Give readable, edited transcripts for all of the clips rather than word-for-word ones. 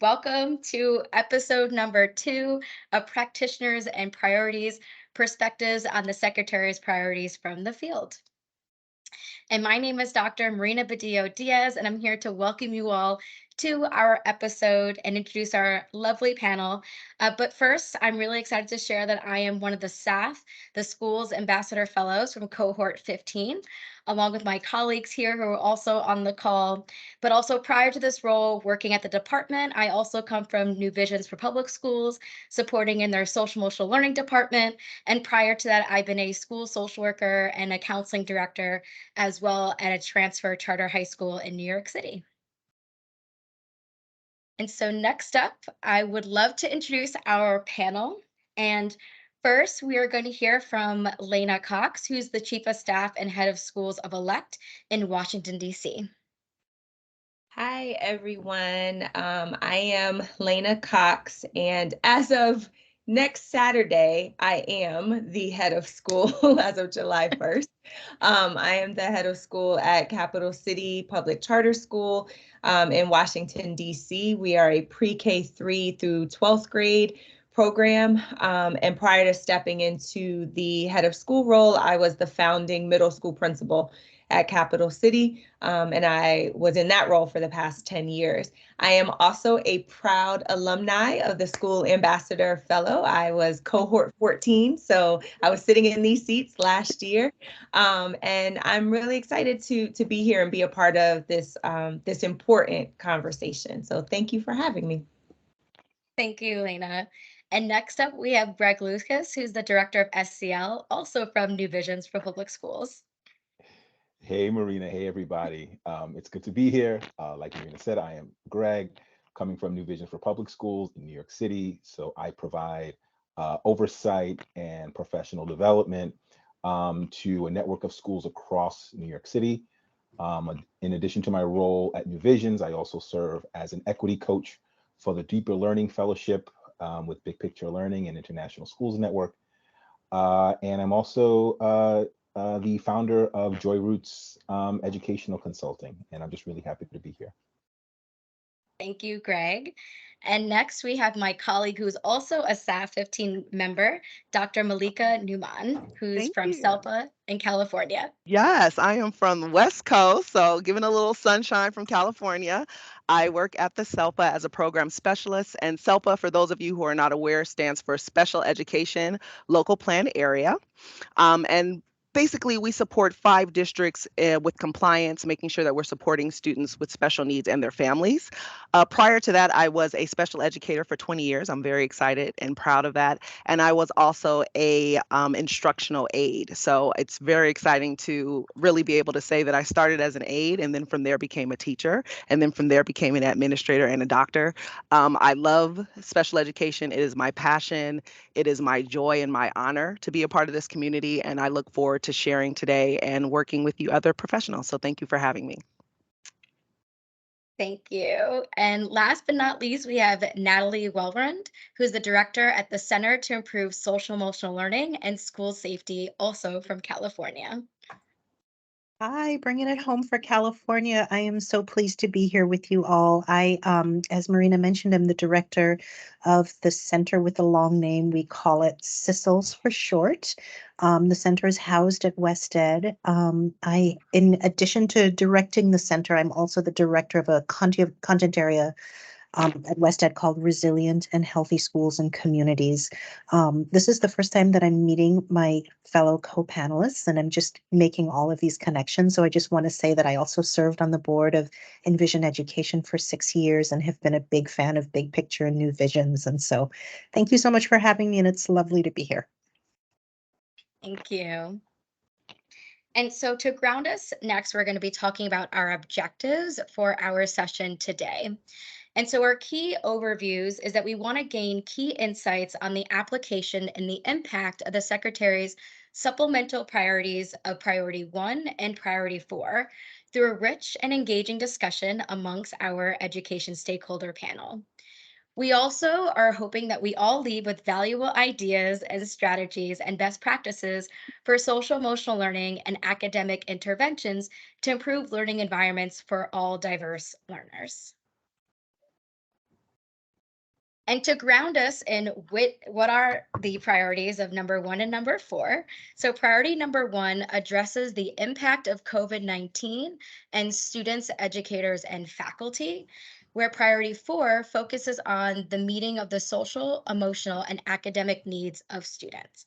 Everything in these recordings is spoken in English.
Welcome to episode number 2 of Practitioners and Priorities Perspectives on the Secretary's Priorities from the Field. And my name is Dr. Marina Badillo Diaz, and I'm here to welcome you all to our episode and introduce our lovely panel. But first, I'm really excited to share that I am one of the staff, the school's ambassador fellows from Cohort 15, along with my colleagues here who are also on the call. But also prior to this role, working at the department, I also come from New Visions for Public Schools, supporting in their social emotional learning department. And prior to that, I've been a school social worker and a counseling director as well at a transfer charter high school in New York City. And so next up, I would love to introduce our panel. And first, we are going to hear from Lena Cox, who's the Chief of Staff and Head of Schools of Elect in Washington, D.C. Hi, everyone. I am Lena Cox, and as of next Saturday, I am the head of school as of July 1st. I am the head of school at Capital City Public Charter School in Washington, D.C. We are a pre-K 3 through 12th grade program. And prior to stepping into the head of school role, I was the founding middle school principal at Capital City, and I was in that role for the past 10 years. I am also a proud alumni of the School Ambassador Fellow. I was Cohort 14, so I was sitting in these seats last year, and I'm really excited to be here and be a part of this important conversation. So thank you for having me. Thank you, Lena. And next up, we have Greg Lucas, who's the Director of SCL, also from New Visions for Public Schools. Hey, Marina. Hey, everybody. It's good to be here. Like Marina said, I am Greg, coming from New Vision for Public Schools in New York City. So I provide oversight and professional development to a network of schools across New York City. In addition to my role at New Visions, I also serve as an equity coach for the Deeper Learning Fellowship with Big Picture Learning and International Schools Network. And I'm also the founder of Joy Roots Educational Consulting, and I'm just really happy to be here. Thank you, Greg. And next, we have my colleague who's also a staff 15 member, Dr. Malika Newman, who's Thank from you. SELPA in California. Yes, I am from the West Coast, so giving a little sunshine from California. I work at the SELPA as a program specialist, and SELPA, for those of you who are not aware, stands for Special Education Local Plan Area. And basically, we support 5 districts with compliance, making sure that we're supporting students with special needs and their families. Prior to that, I was a special educator for 20 years. I'm very excited and proud of that. And I was also a instructional aide. So it's very exciting to really be able to say that I started as an aide and then from there became a teacher and then from there became an administrator and a doctor. I love special education. It is my passion. It is my joy and my honor to be a part of this community. And I look forward to sharing today and working with you other professionals. So thank you for having me. Thank you. And last but not least, we have Natalie Welrund, who's the director at the Center to Improve Social Emotional Learning and School Safety, also from California. Hi, bringing it home for California. I am so pleased to be here with you all. As Marina mentioned, I'm the director of the center with the long name. We call it CISLS for short. The center is housed at West Ed. In addition to directing the center, I'm also the director of a content area at West Ed called Resilient and Healthy Schools and Communities. This is the first time that I'm meeting my fellow co-panelists, and I'm just making all of these connections. So I just want to say that I also served on the board of Envision Education for 6 years and have been a big fan of Big Picture and New Visions. And so thank you so much for having me, and it's lovely to be here. Thank you. And so to ground us, next, we're going to be talking about our objectives for our session today. And so our key overviews is that we want to gain key insights on the application and the impact of the Secretary's supplemental priorities of Priority 1 and Priority 4 through a rich and engaging discussion amongst our education stakeholder panel. We also are hoping that we all leave with valuable ideas and strategies and best practices for social emotional learning and academic interventions to improve learning environments for all diverse learners. And to ground us in what are the priorities of number 1 and number 4. So priority number 1 addresses the impact of COVID-19 and students, educators, and faculty, where priority 4 focuses on the meeting of the social, emotional, and academic needs of students.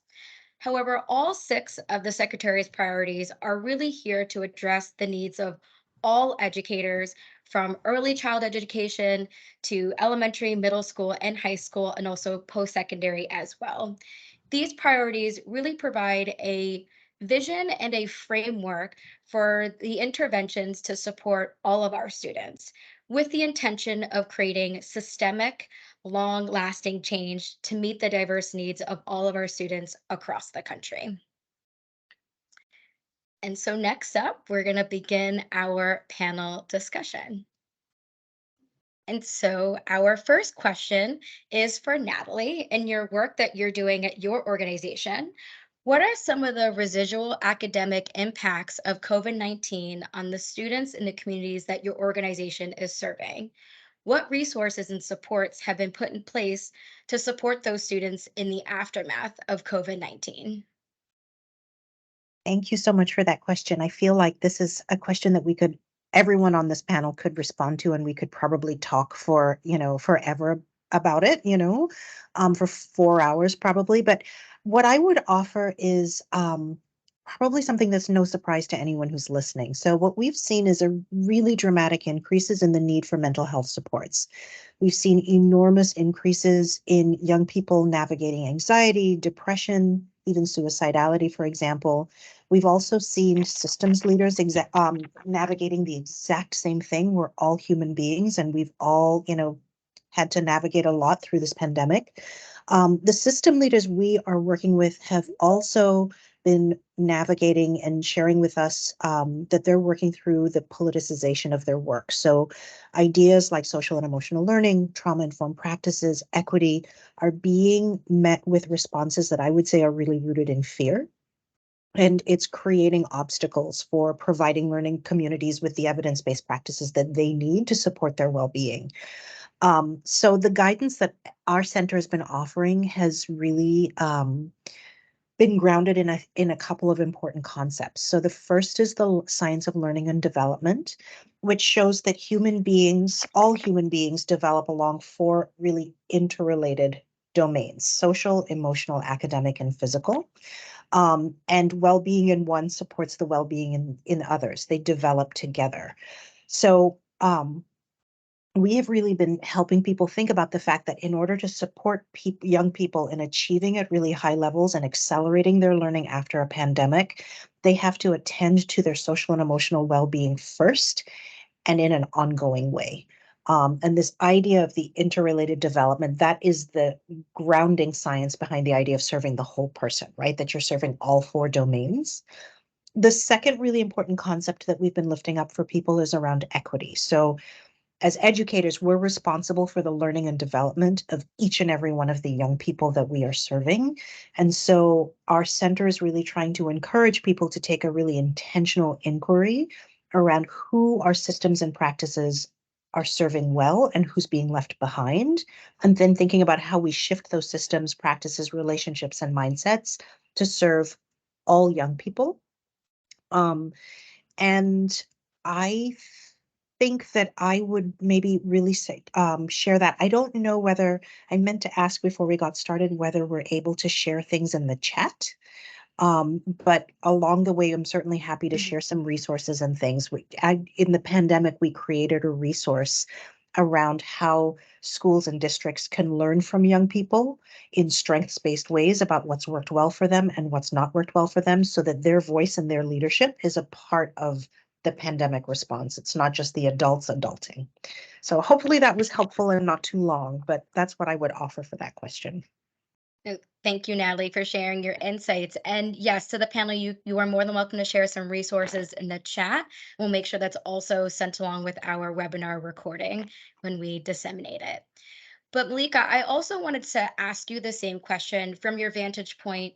However, all 6 of the Secretary's priorities are really here to address the needs of all educators from early childhood education to elementary, middle school, and high school, and also post secondary as well. These priorities really provide a vision and a framework for the interventions to support all of our students, with the intention of creating systemic, long lasting change to meet the diverse needs of all of our students across the country. And so, next up, we're going to begin our panel discussion. And so, our first question is for Natalie. In your work that you're doing at your organization, what are some of the residual academic impacts of COVID-19 on the students in the communities that your organization is serving? What resources and supports have been put in place to support those students in the aftermath of COVID-19? Thank you so much for that question. I feel like this is a question that everyone on this panel could respond to, and we could probably talk for, forever about it, for 4 hours probably. But what I would offer is probably something that's no surprise to anyone who's listening. So what we've seen is a really dramatic increases in the need for mental health supports. We've seen enormous increases in young people navigating anxiety, depression, even suicidality, for example. We've also seen systems leaders navigating the exact same thing. We're all human beings, and we've all, had to navigate a lot through this pandemic. The system leaders we are working with have also been navigating and sharing with us that they're working through the politicization of their work. So ideas like social and emotional learning, trauma-informed practices, equity are being met with responses that I would say are really rooted in fear. And it's creating obstacles for providing learning communities with the evidence-based practices that they need to support their well-being. So the guidance that our center has been offering has really been grounded in a couple of important concepts. So the first is the science of learning and development, which shows that all human beings develop along 4 really interrelated domains: social, emotional, academic, and physical. And well-being in one supports the well-being in others. They develop together. So we have really been helping people think about the fact that in order to support young people in achieving at really high levels and accelerating their learning after a pandemic, they have to attend to their social and emotional well-being first and in an ongoing way. And this idea of the interrelated development, that is the grounding science behind the idea of serving the whole person, right? That you're serving all 4 domains. The second really important concept that we've been lifting up for people is around equity. So as educators, we're responsible for the learning and development of each and every one of the young people that we are serving. And so our center is really trying to encourage people to take a really intentional inquiry around who our systems and practices are serving well and who's being left behind. And then thinking about how we shift those systems, practices, relationships, and mindsets to serve all young people. And I think that I would maybe really say, share that. I don't know whether I meant to ask before we got started whether we're able to share things in the chat. But along the way, I'm certainly happy to share some resources and things. In the pandemic, we created a resource around how schools and districts can learn from young people in strengths-based ways about what's worked well for them and what's not worked well for them, so that their voice and their leadership is a part of the pandemic response. It's not just the adults adulting. So hopefully that was helpful and not too long, but that's what I would offer for that question. Thank you, Natalie, for sharing your insights. And yes, to the panel, you are more than welcome to share some resources in the chat. We'll make sure that's also sent along with our webinar recording when we disseminate it. But Malika, I also wanted to ask you the same question from your vantage point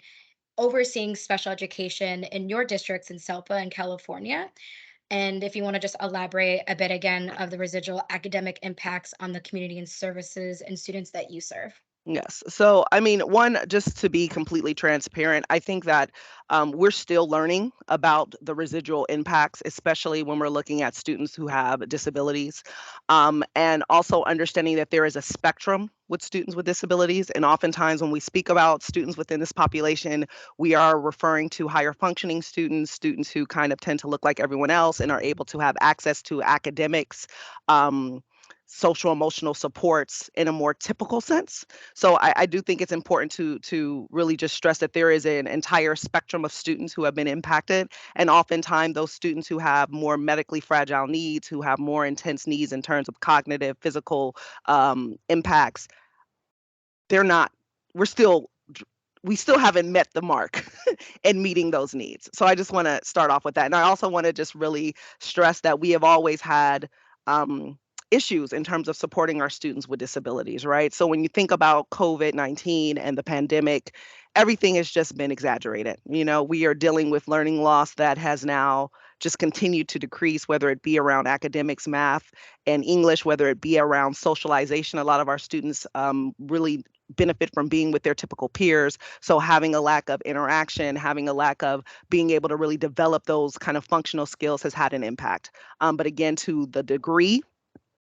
overseeing special education in your districts in SELPA and California. And if you want to just elaborate a bit again of the residual academic impacts on the community and services and students that you serve. Yes. So, I mean, one, just to be completely transparent, I think that we're still learning about the residual impacts, especially when we're looking at students who have disabilities, and also understanding that there is a spectrum with students with disabilities. And oftentimes, when we speak about students within this population, we are referring to higher functioning students, students who kind of tend to look like everyone else and are able to have access to academics. Social emotional supports in a more typical sense. So I do think it's important to really just stress that there is an entire spectrum of students who have been impacted, and oftentimes those students who have more medically fragile needs, who have more intense needs in terms of cognitive, physical impacts, they're not. We're still we still haven't met the mark in meeting those needs. So I just want to start off with that. And I also want to just really stress that we have always had issues in terms of supporting our students with disabilities, right? So when you think about COVID-19 and the pandemic, everything has just been exaggerated. You know, we are dealing with learning loss that has now just continued to decrease, whether it be around academics, math, and English, whether it be around socialization. A lot of our students really benefit from being with their typical peers. So having a lack of interaction, having a lack of being able to really develop those kind of functional skills has had an impact. But again, to the degree,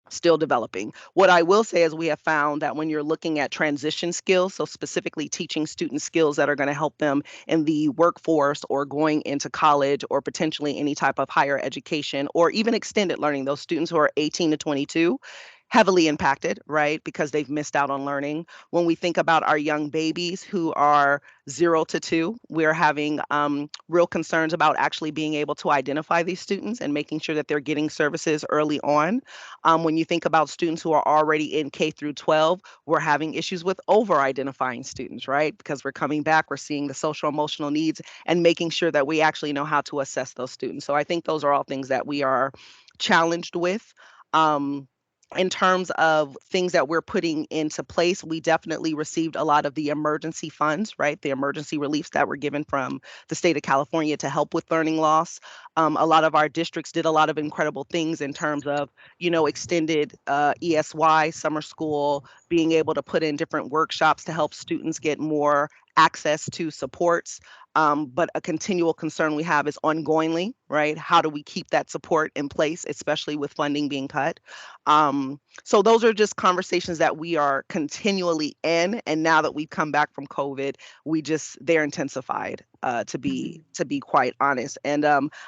still developing. What I will say is we have found that when you're looking at transition skills, so specifically teaching students skills that are going to help them in the workforce or going into college or potentially any type of higher education or even extended learning, those students who are 18 to 22, heavily impacted, right? Because they've missed out on learning. When we think about our young babies who are 0 to 2, we're having real concerns about actually being able to identify these students and making sure that they're getting services early on. When you think about students who are already in K through 12, we're having issues with over identifying students, right? Because we're coming back, we're seeing the social emotional needs and making sure that we actually know how to assess those students. So I think those are all things that we are challenged with. Um, in terms of things that we're putting into place, we definitely received a lot of the emergency funds, right? The emergency reliefs that were given from the state of California to help with learning loss. A lot of our districts did a lot of incredible things in terms of, you know, extended ESY, summer school, being able to put in different workshops to help students get more access to supports. But a continual concern we have is ongoingly, right? How do we keep that support in place, especially with funding being cut? So those are just conversations that we are continually in. And now that we've come back from COVID, they're intensified, to be quite honest. And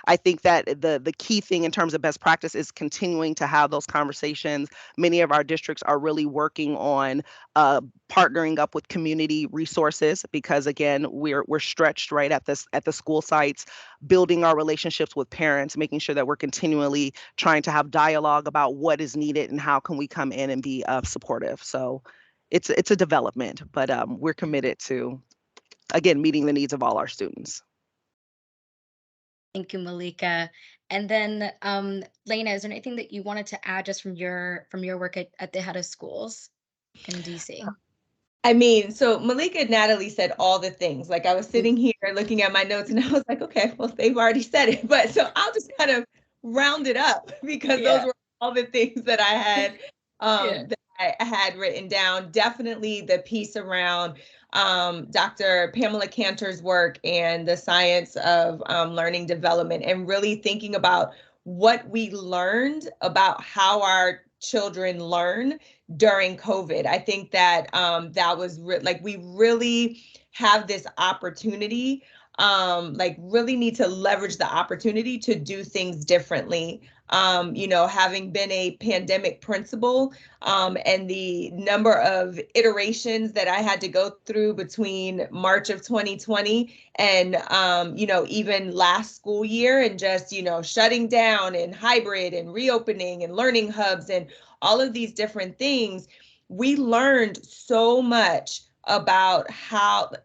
I think that the key thing in terms of best practice is continuing to have those conversations. Many of our districts are really working on partnering up with community resources because again, we're stretched right at the school sites, building our relationships with parents, making sure that we're continually trying to have dialogue about what is needed and how can we come in and be supportive. So it's a development, but we're committed to again meeting the needs of all our students. Thank you, Malika. And then, Lena, is there anything that you wanted to add just from your work at the head of schools in DC? I mean, so Malika and Natalie said all the things. Like I was sitting here looking at my notes and I was like, okay, well, they've already said it. But so I'll just kind of round it up because those Yeah. were all the things that I had Yeah. that I had written down. Definitely the piece around Dr. Pamela Cantor's work and the science of learning development and really thinking about what we learned about how our children learn during COVID. I think that that was like we really have this opportunity, like really need to leverage the opportunity to do things differently. You know, having been a pandemic principal and the number of iterations that I had to go through between March of 2020 and, you know, even last school year and just, you know, shutting down and hybrid and reopening and learning hubs and all of these different things, we learned so much about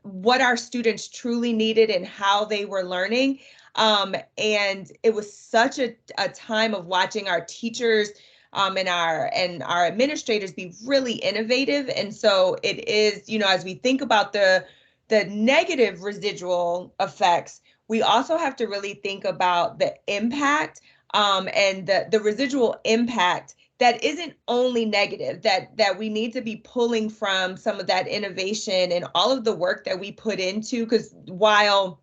what our students truly needed and how they were learning. And it was such a time of watching our teachers and our administrators be really innovative. And so it is, you know, as we think about the negative residual effects, we also have to really think about the impact and the residual impact that isn't only negative, that we need to be pulling from some of that innovation and all of the work that we put into, because while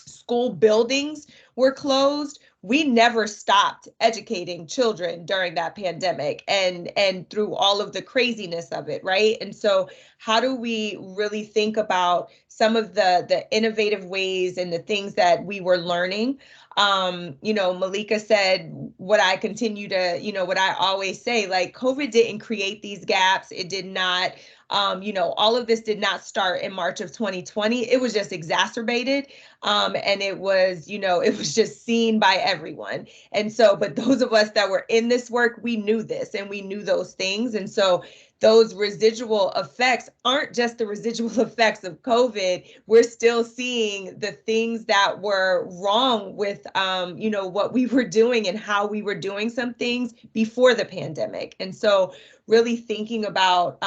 school buildings were closed, we never stopped educating children during that pandemic and through all of the craziness of it, right? And so how do we really think about some of the innovative ways and the things that we were learning? Malika said what I continue to, what I always say, like COVID didn't create these gaps. It did not, all of this did not start in March of 2020. It was just exacerbated. And it was, it was just seen by everyone. And so, but those of us that were in this work, we knew this and we knew those things. And so those residual effects aren't just the residual effects of COVID. We're still seeing the things that were wrong with, what we were doing and how we were doing some things before the pandemic. And so really thinking about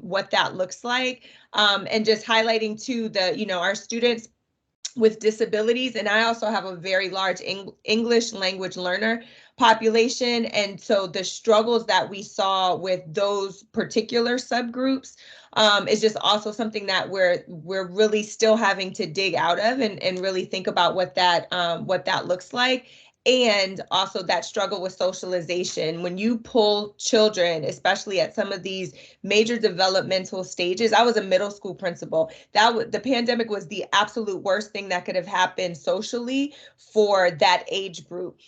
what that looks like, and just highlighting to our students with disabilities. And I also have a very large English language learner population. And so the struggles that we saw with those particular subgroups is just also something that we're really still having to dig out of and really think about what that looks like. And also that struggle with socialization. When you pull children, especially at some of these major developmental stages, I was a middle school principal. The pandemic was the absolute worst thing that could have happened socially for that age group,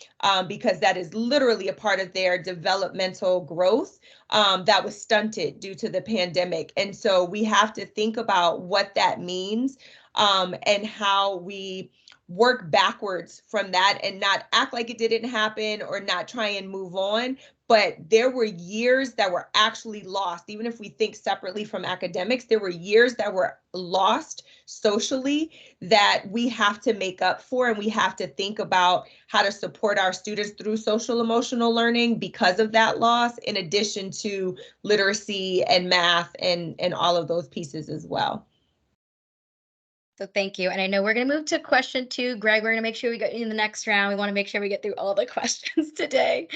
because that is literally a part of their developmental growth that was stunted due to the pandemic. And so we have to think about what that means, and how we work backwards from that and not act like it didn't happen or not try and move on. But there were years that were actually lost. Even if we think separately from academics, there were years that were lost socially that we have to make up for. And we have to think about how to support our students through social emotional learning because of that loss, in addition to literacy and math and all of those pieces as well. So thank you. And I know we're going to move to question 2. Greg, we're going to make sure we get in the next round. We want to make sure we get through all the questions today.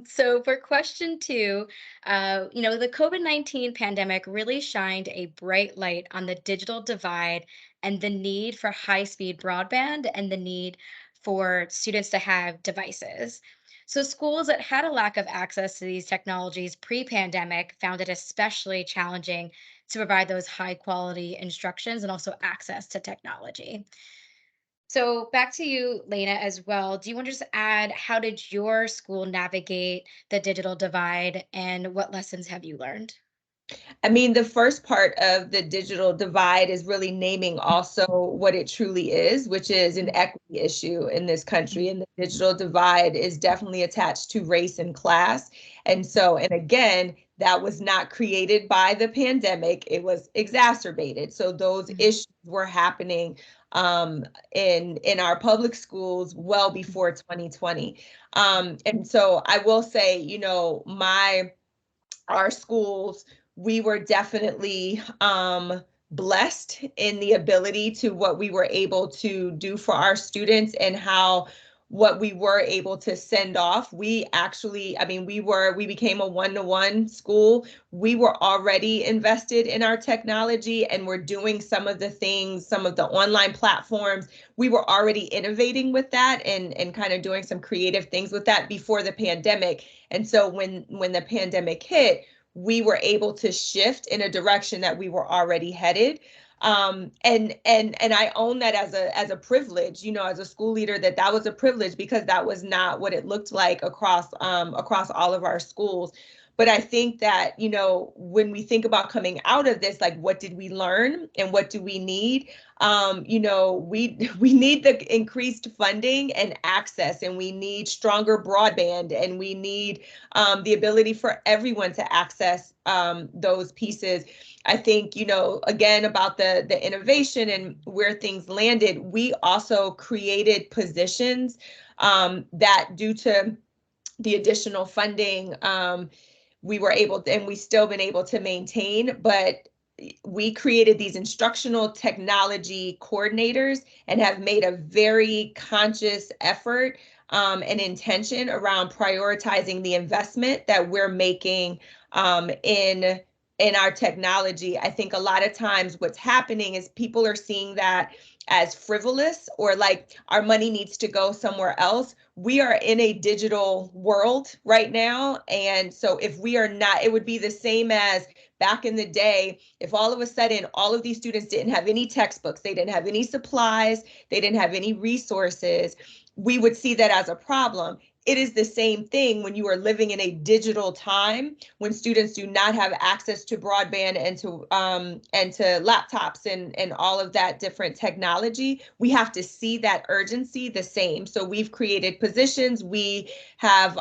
So for question 2, the COVID-19 pandemic really shined a bright light on the digital divide and the need for high-speed broadband and the need for students to have devices. So schools that had a lack of access to these technologies pre-pandemic found it especially challenging to provide those high quality instructions and also access to technology. So back to you, Lena, as well. Do you want to just add, how did your school navigate the digital divide and what lessons have you learned? I mean, the first part of the digital divide is really naming also what it truly is, which is an equity issue in this country. And the digital divide is definitely attached to race and class. And so, and again, that was not created by the pandemic, it was exacerbated. So those issues were happening in our public schools well before 2020. And so I will say, our schools, we were definitely blessed in the ability to what we were able to do for our students and how what we were able to send off. We actually, we became a one-to-one school. We were already invested in our technology and we're doing some of the things, some of the online platforms. We were already innovating with that and kind of doing some creative things with that before the pandemic. And so when the pandemic hit, we were able to shift in a direction that we were already headed. And I own that as a privilege, as a school leader, that was a privilege because that was not what it looked like across all of our schools. But I think that, when we think about coming out of this, like, what did we learn and what do we need? We need the increased funding and access, and we need stronger broadband, and we need the ability for everyone to access those pieces. I think, again, about the innovation and where things landed, we also created positions that, due to the additional funding, we were able to, and we still been able to maintain, but we created these instructional technology coordinators and have made a very conscious effort an intention around prioritizing the investment that we're making in our technology. I think a lot of times what's happening is people are seeing that as frivolous, or like our money needs to go somewhere else. We are in a digital world right now. And so if we are not, it would be the same as back in the day, if all of a sudden all of these students didn't have any textbooks, they didn't have any supplies, they didn't have any resources, we would see that as a problem. It is the same thing when you are living in a digital time, when students do not have access to broadband and to laptops and all of that different technology. We have to see that urgency the same. So we've created positions. We have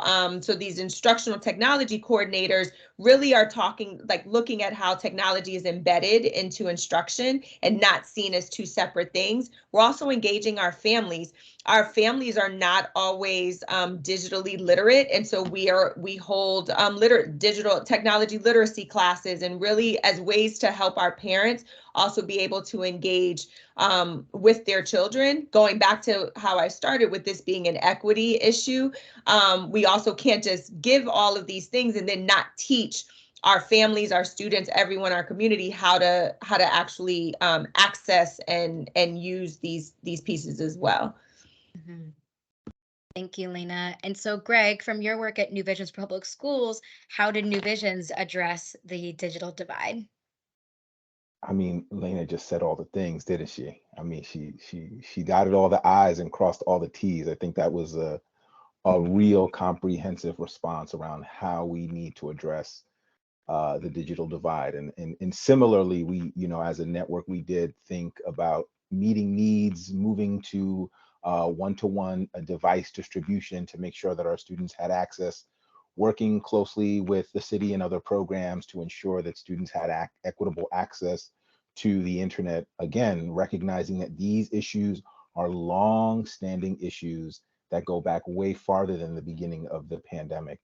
so these instructional technology coordinators really are talking, like looking at how technology is embedded into instruction and not seen as two separate things. We're also engaging our families. Our families are not always digitally literate, and so we hold digital technology literacy classes, and really as ways to help our parents also be able to engage with their children. Going back to how I started with this being an equity issue, we also can't just give all of these things and then not teach our families, our students, everyone in our community how to actually access and use these pieces as well. Mhm. Thank you, Lena. And so, Greg, from your work at New Visions Public Schools, how did New Visions address the digital divide? I mean, Lena just said all the things, didn't she? I mean, she dotted all the I's and crossed all the T's. I think that was a real comprehensive response around how we need to address the digital divide. And similarly, we, as a network, we did think about meeting needs, moving to one-to-one device distribution to make sure that our students had access, working closely with the city and other programs to ensure that students had equitable access to the internet. Again, recognizing that these issues are long-standing issues that go back way farther than the beginning of the pandemic.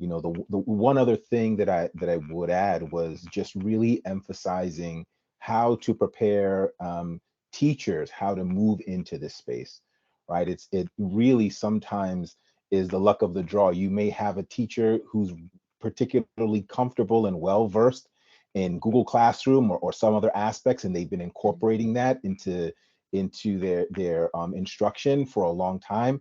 The one other thing that I would add was just really emphasizing how to prepare teachers how to move into this space, right? It really sometimes is the luck of the draw. You may have a teacher who's particularly comfortable and well versed in Google Classroom or some other aspects, and they've been incorporating that into their instruction for a long time.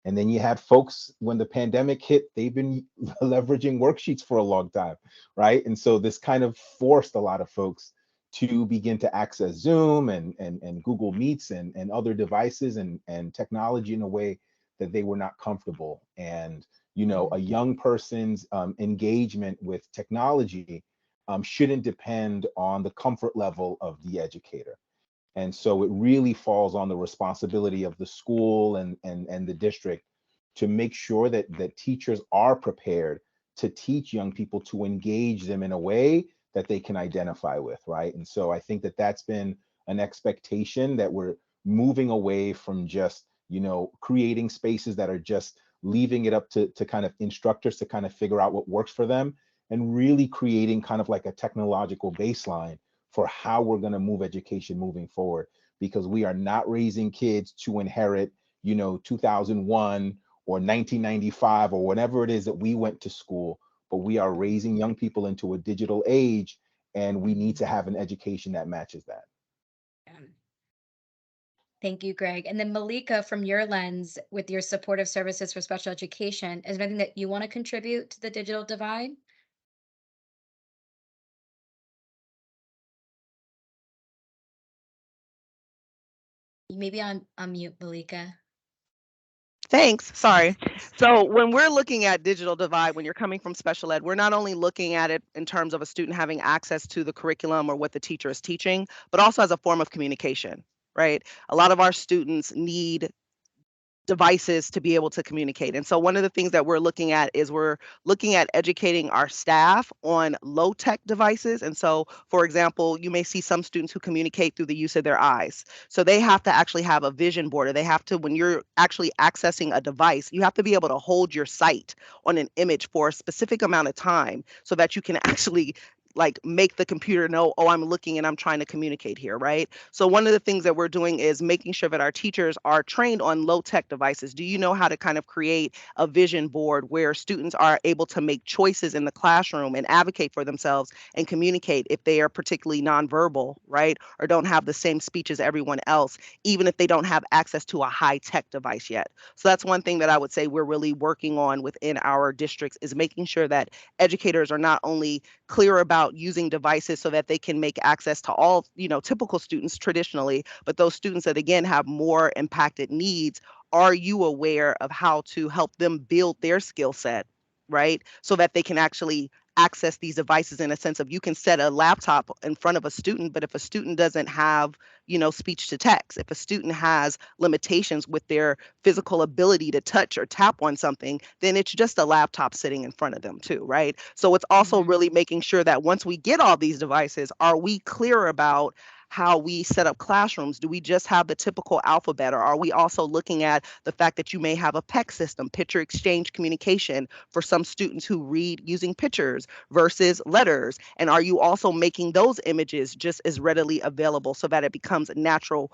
And then you had folks, when the pandemic hit, they've been leveraging worksheets for a long time, right? And so this kind of forced a lot of folks to begin to access Zoom and Google Meets and other devices and technology in a way that they were not comfortable. And a young person's engagement with technology shouldn't depend on the comfort level of the educator. And so it really falls on the responsibility of the school and the district to make sure that teachers are prepared to teach young people to engage them in a way that they can identify with, right? And so I think that that's been an expectation, that we're moving away from just, creating spaces that are just leaving it up to kind of instructors to kind of figure out what works for them, and really creating kind of like a technological baseline for how we're going to move education moving forward, because we are not raising kids to inherit 2001 or 1995 or whatever it is that we went to school, but we are raising young people into a digital age, and we need to have an education that matches that. Thank you, Greg. And then Malika, from your lens, with your supportive services for special education, is there anything that you want to contribute to the digital divide? You may be on mute, Malika. Thanks. Sorry. So when we're looking at digital divide, when you're coming from special ed, we're not only looking at it in terms of a student having access to the curriculum or what the teacher is teaching, but also as a form of communication, right? A lot of our students need devices to be able to communicate. And so one of the things that we're looking at is we're looking at educating our staff on low tech devices. And so, for example, you may see some students who communicate through the use of their eyes. So they have to actually have a vision board, or they have to, when you're actually accessing a device, you have to be able to hold your sight on an image for a specific amount of time so that you can actually like make the computer know, oh, I'm looking and I'm trying to communicate here, right? So one of the things that we're doing is making sure that our teachers are trained on low tech devices. Do you know how to kind of create a vision board where students are able to make choices in the classroom and advocate for themselves and communicate if they are particularly nonverbal, right? Or don't have the same speech as everyone else, even if they don't have access to a high tech device yet. So that's one thing that I would say we're really working on within our districts, is making sure that educators are not only clear about using devices so that they can make access to all, typical students traditionally, but those students that again have more impacted needs, are you aware of how to help them build their skill set, right? So that they can actually access these devices, in a sense of, you can set a laptop in front of a student, but if a student doesn't have, speech to text, if a student has limitations with their physical ability to touch or tap on something, then it's just a laptop sitting in front of them too, right? So it's also Mhm. really making sure that once we get all these devices, are we clear about how we set up classrooms? Do we just have the typical alphabet, or are we also looking at the fact that you may have a PEC system, picture exchange communication, for some students who read using pictures versus letters? And are you also making those images just as readily available so that it becomes a natural,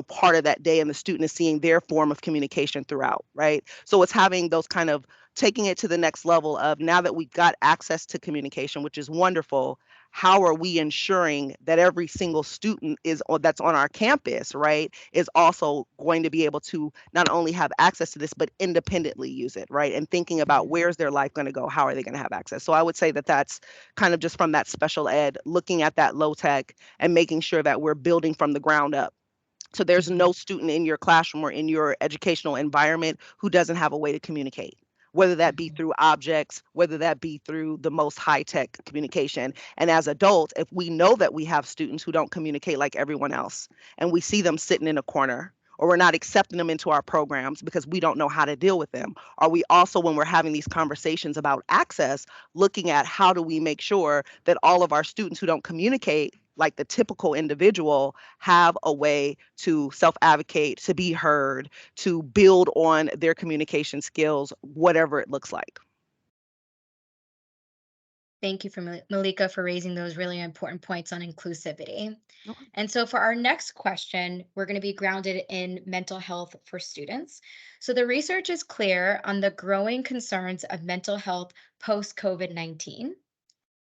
part of that day, and the student is seeing their form of communication throughout, right? So it's having those kind of, taking it to the next level of, now that we've got access to communication, which is wonderful, how are we ensuring that every single student that's on our campus, right, is also going to be able to not only have access to this, but independently use it, right? And thinking about, Mhm. where's their life going to go? How are they going to have access? So I would say that that's kind of just from that special ed, looking at that low tech and making sure that we're building from the ground up. So there's Mhm. no student in your classroom or in your educational environment who doesn't have a way to communicate, whether that be Mhm. through objects, whether that be through the most high tech communication. And as adults, if we know that we have students who don't communicate like everyone else, and we see them sitting in a corner, or we're not accepting them into our programs because we don't know how to deal with them, are we also, when we're having these conversations about access, looking at how do we make sure that all of our students who don't communicate like the typical individual have a way to self advocate, to be heard, to build on their communication skills, whatever it looks like. Thank you for Malika for raising those really important points on inclusivity. Okay. And so for our next question, we're going to be grounded in mental health for students. So the research is clear on the growing concerns of mental health post COVID-19.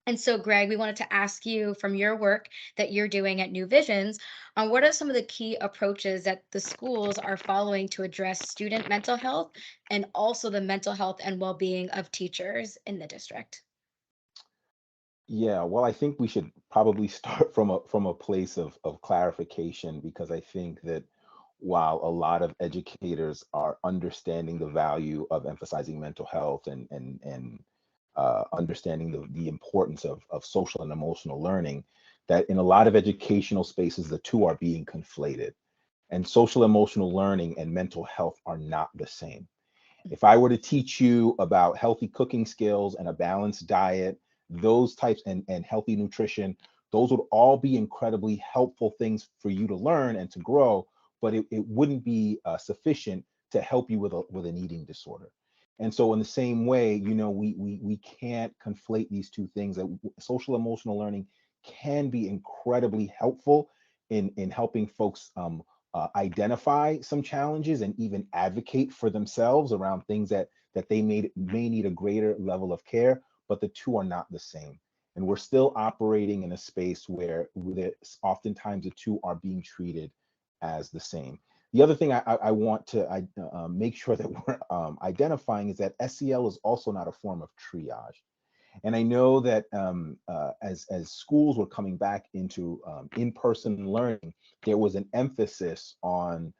And so, Greg, we wanted to ask you from your work that you're doing at New Visions, on what are some of the key approaches that the schools are following to address student mental health and also the mental health and well-being of teachers in the district? Yeah, well, I think we should probably start from a place of clarification, because I think that while a lot of educators are understanding the value of emphasizing mental health and understanding the importance of social and emotional learning, that in a lot of educational spaces the two are being conflated. And social emotional learning and mental health are not the same. If I were to teach you about healthy cooking skills and a balanced diet, those types and healthy nutrition, those would all be incredibly helpful things for you to learn and to grow, but it wouldn't be sufficient to help you with an eating disorder. And so in the same way, we can't conflate these two things. That social emotional learning can be incredibly helpful in helping folks identify some challenges and even advocate for themselves around things that they may need a greater level of care, but the two are not the same. And we're still operating in a space where oftentimes the two are being treated as the same. The other thing I want to make sure that we're identifying is that SEL is also not a form of triage. And I know that as schools were coming back into in-person learning, there was an emphasis on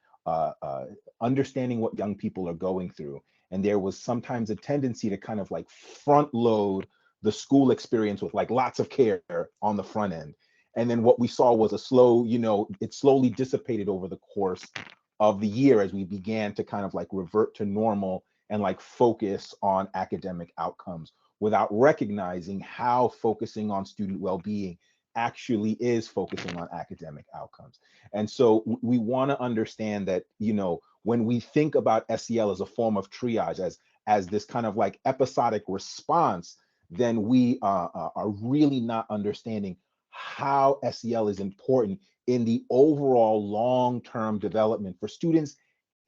understanding what young people are going through. And there was sometimes a tendency to kind of like front load the school experience with like lots of care on the front end. And then what we saw was a slow, it slowly dissipated over the course of the year as we began to kind of like revert to normal and like focus on academic outcomes without recognizing how focusing on student well-being actually is focusing on academic outcomes. And so we want to understand that, when we think about SEL as a form of triage, as this kind of like episodic response, then we are really not understanding how SEL is important in the overall long-term development for students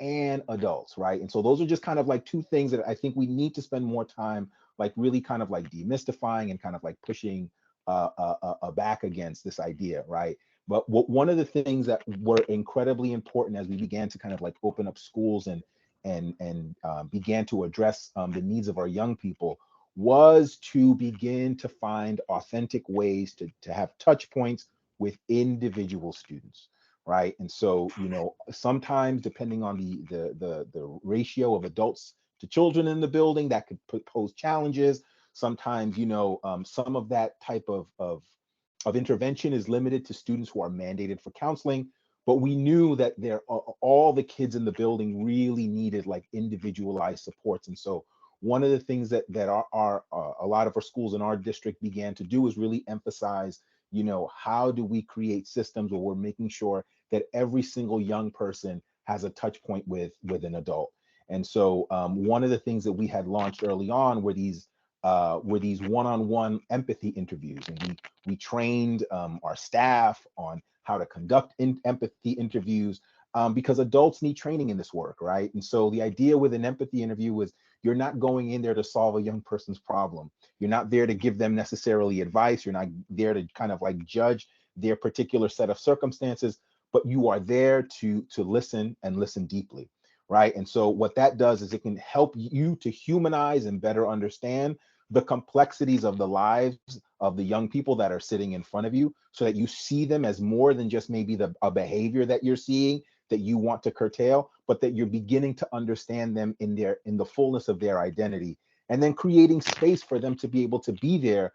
and adults, right? And so those are just kind of like two things that I think we need to spend more time like really kind of like demystifying and kind of like pushing back against this idea, right? But one of the things that were incredibly important as we began to kind of like open up schools and began to address the needs of our young people was to begin to find authentic ways to have touch points with individual students, right? And so, you know, sometimes depending on the ratio of adults to children in the building, that could pose challenges. Sometimes, you know, some of that type of intervention is limited to students who are mandated for counseling. But we knew that all the kids in the building really needed like individualized supports. And so one of the things that a lot of our schools in our district began to do is really emphasize, you know, how do we create systems where we're making sure that every single young person has a touch point with an adult. And so one of the things that we had launched early on were these one-on-one empathy interviews, and we trained our staff on how to conduct empathy interviews, because adults need training in this work, right? And so the idea with an empathy interview was you're not going in there to solve a young person's problem. You're not there to give them necessarily advice. You're not there to kind of like judge their particular set of circumstances, but you are there to listen and listen deeply, right? And so what that does is it can help you to humanize and better understand the complexities of the lives of the young people that are sitting in front of you, so that you see them as more than just maybe a behavior that you're seeing that you want to curtail, but that you're beginning to understand them in the fullness of their identity, and then creating space for them to be able to be there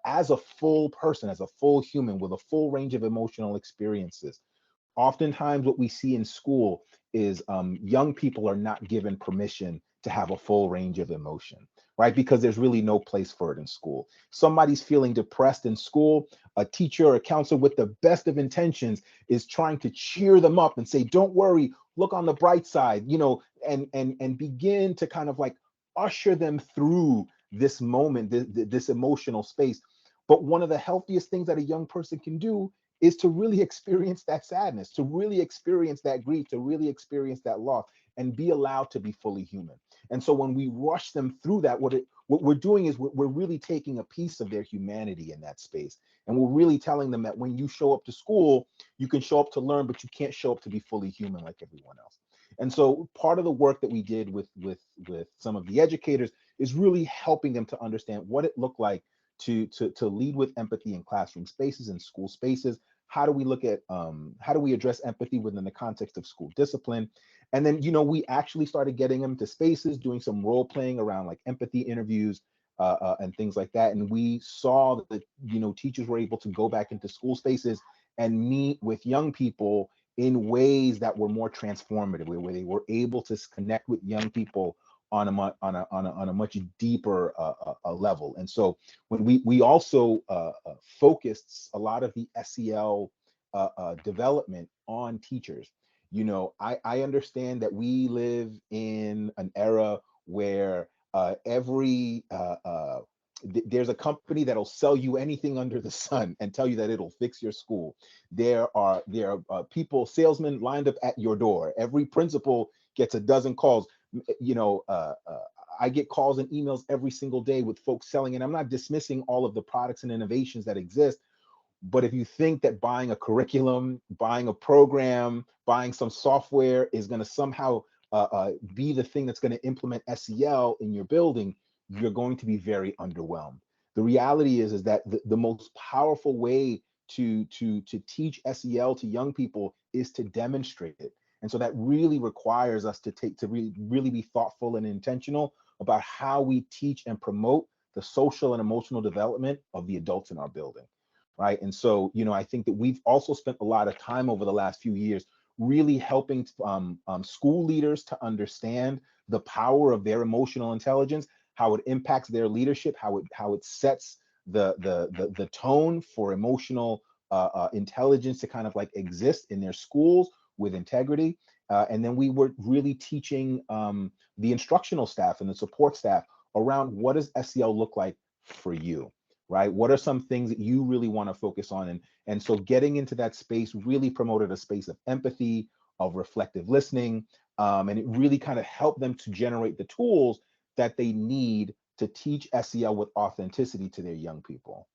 as a full person, as a full human with a full range of emotional experiences. Oftentimes what we see in school is young people are not given permission to have a full range of emotion, right? Because there's really no place for it in school. Somebody's feeling depressed in school, a teacher or a counselor with the best of intentions is trying to cheer them up and say, don't worry, look on the bright side, you know, and begin to kind of like usher them through this moment, this emotional space. But one of the healthiest things that a young person can do is to really experience that sadness, to really experience that grief, to really experience that loss, and be allowed to be fully human. And so when we rush them through that, what we're doing is we're really taking a piece of their humanity in that space. And we're really telling them that when you show up to school, you can show up to learn, but you can't show up to be fully human like everyone else. And so part of the work that we did with some of the educators is really helping them to understand what it looked like to lead with empathy in classroom spaces and school spaces. How do we look at how do we address empathy within the context of school discipline? And then, you know, we actually started getting them to spaces, doing some role playing around like empathy interviews and things like that. And we saw that, you know, teachers were able to go back into school spaces and meet with young people in ways that were more transformative, where they were able to connect with young people on a much deeper level. And so when we also focused a lot of the SEL development on teachers. You know, I understand that we live in an era where there's a company that'll sell you anything under the sun and tell you that it'll fix your school. There are people, salesmen lined up at your door. Every principal gets a dozen calls. You know, I get calls and emails every single day with folks selling, and I'm not dismissing all of the products and innovations that exist. But if you think that buying a curriculum, buying a program, buying some software is going to somehow be the thing that's going to implement SEL in your building, you're going to be very underwhelmed. The reality is that the most powerful way to teach SEL to young people is to demonstrate it. And so that really requires us to really be thoughtful and intentional about how we teach and promote the social and emotional development of the adults in our building. Right. And so, you know, I think that we've also spent a lot of time over the last few years really helping school leaders to understand the power of their emotional intelligence, how it impacts their leadership, how it sets the tone for emotional intelligence to kind of like exist in their schools with integrity. And then we were really teaching the instructional staff and the support staff around what does SEL look like for you, right? What are some things that you really want to focus on? And so getting into that space really promoted a space of empathy, of reflective listening, and it really kind of helped them to generate the tools that they need to teach SEL with authenticity to their young people.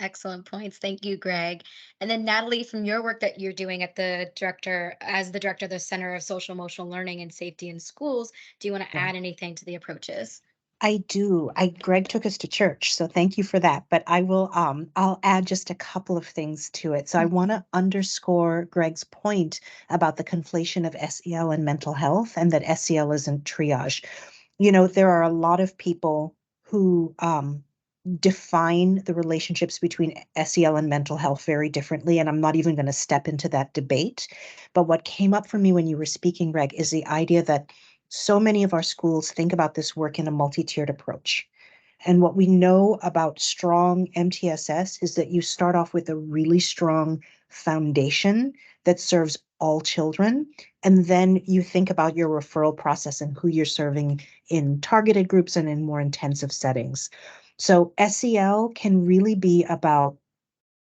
Excellent points. Thank you, Greg. And then Natalie, from your work that you're doing at the director, as the director of the Center of Social Emotional Learning and Safety in Schools, do you want to Yeah. add anything to the approaches? I do. Greg took us to church, so thank you for that. But I'll add just a couple of things to it. So I want to underscore Greg's point about the conflation of SEL and mental health, and that SEL isn't triage. There are a lot of people who define the relationships between SEL and mental health very differently, and I'm not even going to step into that debate. But what came up for me when you were speaking, Greg, is the idea that so many of our schools think about this work in a multi-tiered approach. And what we know about strong MTSS is that you start off with a really strong foundation that serves all children. And then you think about your referral process and who you're serving in targeted groups and in more intensive settings. So SEL can really be about,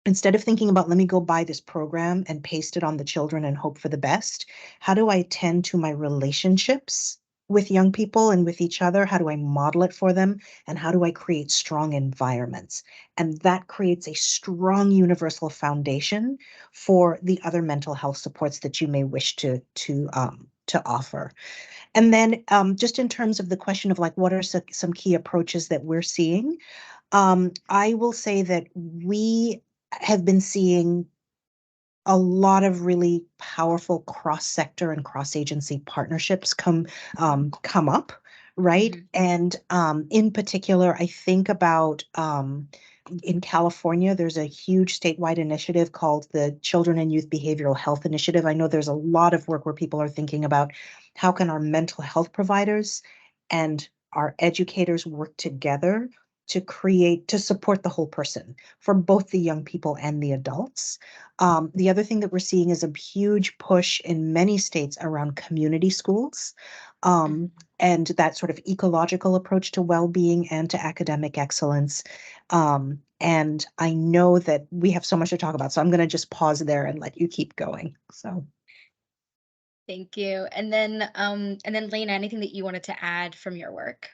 instead of thinking about, let me go buy this program and paste it on the children and hope for the best, how do I tend to my relationships with young people and with each other? How do I model it for them? And how do I create strong environments? And that creates a strong universal foundation for the other mental health supports that you may wish to offer. And then just in terms of the question of like, what are some key approaches that we're seeing? I will say that we have been seeing a lot of really powerful cross-sector and cross-agency partnerships come up, right? Mhm. And in particular, I think about in California, there's a huge statewide initiative called the Children and Youth Behavioral Health Initiative. I know there's a lot of work where people are thinking about how can our mental health providers and our educators work together to support the whole person for both the young people and the adults. The other thing that we're seeing is a huge push in many states around community schools, and that sort of ecological approach to well-being and to academic excellence. And I know that we have so much to talk about, so I'm going to just pause there and let you keep going. So. Thank you. And then Lena, anything that you wanted to add from your work?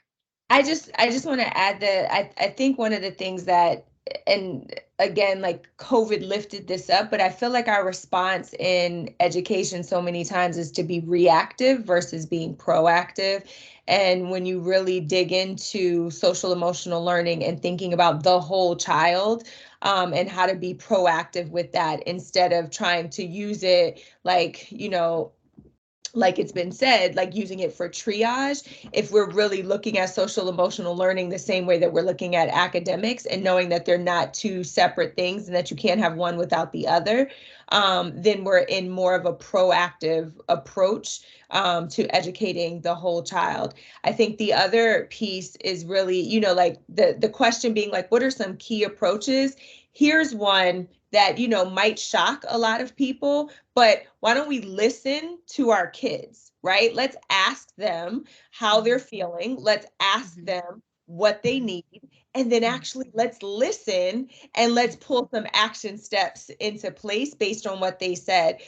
I just want to add that I think one of the things that, and again, like COVID lifted this up, but I feel like our response in education so many times is to be reactive versus being proactive. And when you really dig into social emotional learning and thinking about the whole child, and how to be proactive with that instead of trying to use it like it's been said, like using it for triage, if we're really looking at social emotional learning the same way that we're looking at academics and knowing that they're not two separate things and that you can't have one without the other, then we're in more of a proactive approach to educating the whole child. I think the other piece is really, like the question being like, what are some key approaches? Here's one that, might shock a lot of people, but why don't we listen to our kids, right? Let's ask them how they're feeling. Let's ask them what they need. And then actually let's listen and let's pull some action steps into place based on what they said.